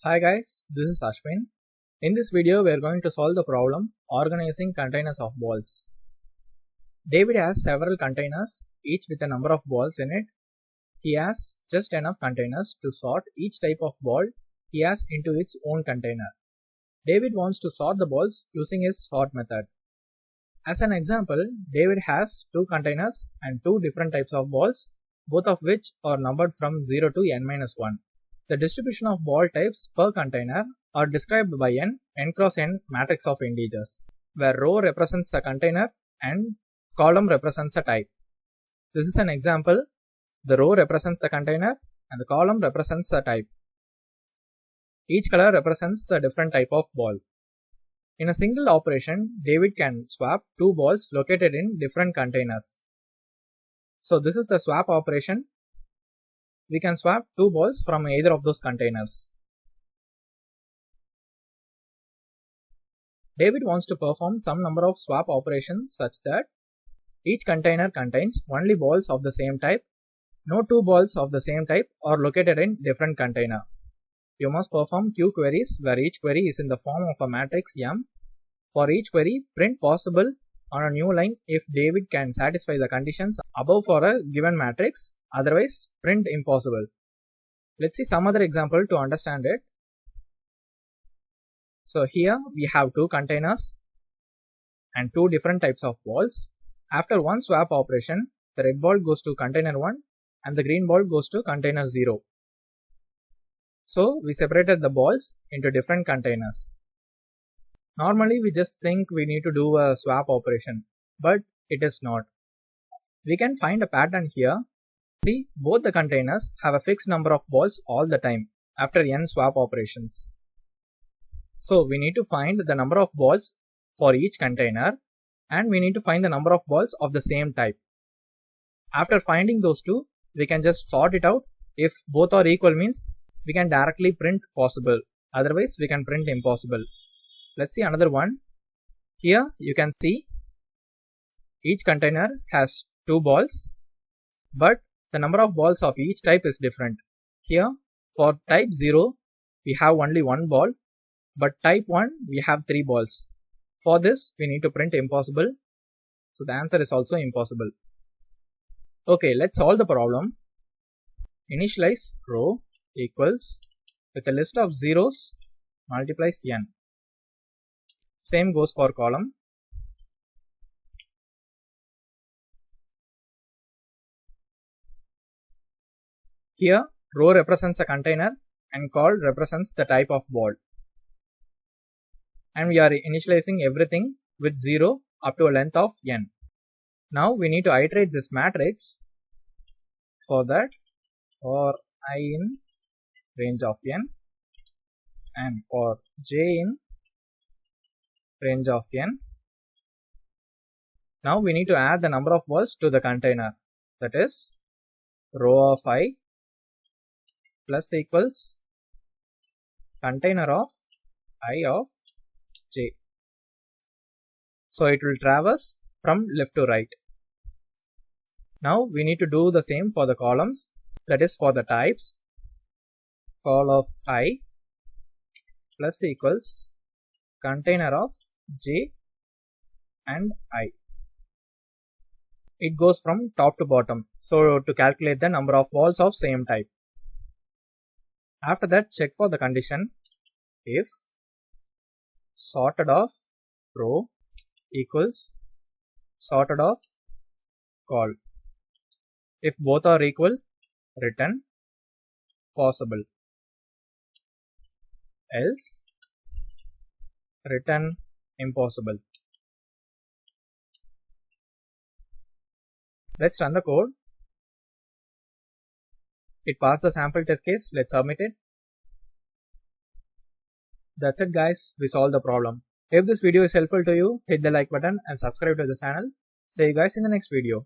Hi guys, this is Ashwin. In this video, we are going to solve the problem organizing containers of balls. David has several containers, each with a number of balls in it. He has just enough containers to sort each type of ball he has into its own container. David wants to sort the balls using his sort method. As an example, David has two containers and two different types of balls, both of which are numbered from 0 to n-1. The distribution of ball types per container are described by an n cross n matrix of integers, where row represents the container and column represents a type. This is an example. The row represents the container and the column represents the type. Each color represents a different type of ball. In a single operation, David can swap two balls located in different containers. So this is the swap operation. We can swap two balls from either of those containers. David wants to perform some number of swap operations such that each container contains only balls of the same type. No two balls of the same type are located in different container. You must perform Q queries where each query is in the form of a matrix M. For each query, print possible on a new line if David can satisfy the conditions above for a given matrix, otherwise print impossible. Let's see some other example to understand it. So here we have two containers and two different types of balls. After one swap operation, the red ball goes to container 1 and the green ball goes to container 0. So we separated the balls into different containers. Normally we just think we need to do a swap operation, but it is not. We can find a pattern here. See, both the containers have a fixed number of balls all the time after n swap operations. So we need to find the number of balls for each container and we need to find the number of balls of the same type. After finding those two, we can just sort it out. If both are equal means we can directly print possible, otherwise we can print impossible. Let's see another one. Here you can see each container has two balls, but the number of balls of each type is different. Here for type 0 we have only one ball, but type 1 we have three balls. For this we need to print impossible, so the answer is also impossible. Okay, let's solve the problem. Initialize row equals with a list of zeros multiplies n. Same goes for column. Here row represents a container and col represents the type of ball. And we are initializing everything with 0 up to a length of n. Now we need to iterate this matrix. For that, for I in range of n and for j in range of n. Now we need to add the number of balls to the container, that is row of I plus equals container of I of j. So it will traverse from left to right. Now we need to do the same for the columns, that is for the types. Col of I plus equals container of j and I. It goes from top to bottom, so to calculate the number of balls of same type. After that, check for the condition if sorted of row equals sorted of col. If both are equal, return possible, else return impossible. Let's run the code. It passed the sample test case. Let's submit it. That's it guys, we solved the problem. If this video is helpful to you, hit the like button and subscribe to the channel. See you guys in the next video.